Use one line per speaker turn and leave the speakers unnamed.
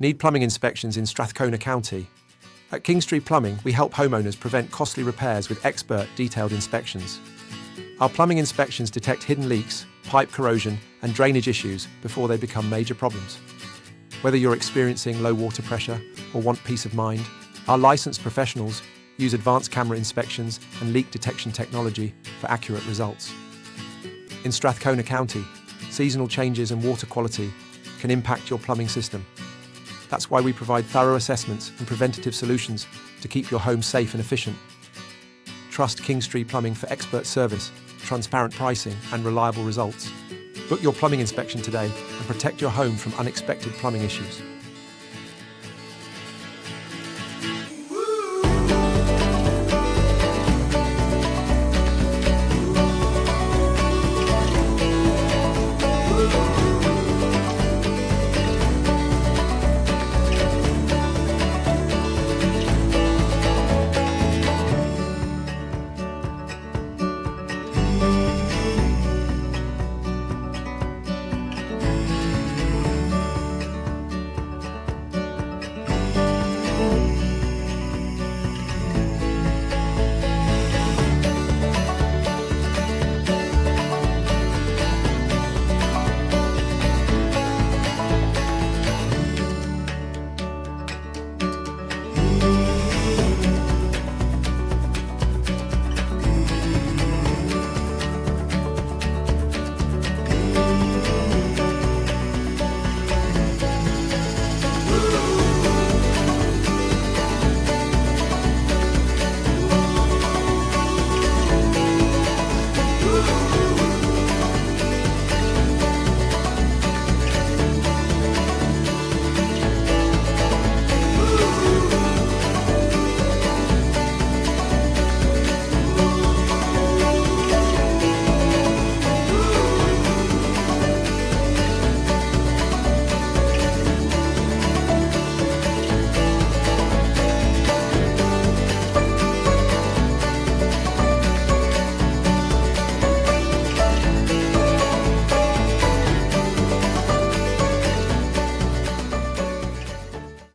Need plumbing inspections in Strathcona County? At Kingstree Plumbing, we help homeowners prevent costly repairs with expert, detailed inspections. Our plumbing inspections detect hidden leaks, pipe corrosion, and drainage issues before they become major problems. Whether you're experiencing low water pressure or want peace of mind, our licensed professionals use advanced camera inspections and leak detection technology for accurate results. In Strathcona County, seasonal changes in water quality can impact your plumbing system. That's why we provide thorough assessments and preventative solutions to keep your home safe and efficient. Trust Kingstree Plumbing for expert service, transparent pricing, and reliable results. Book your plumbing inspection today and protect your home from unexpected plumbing issues.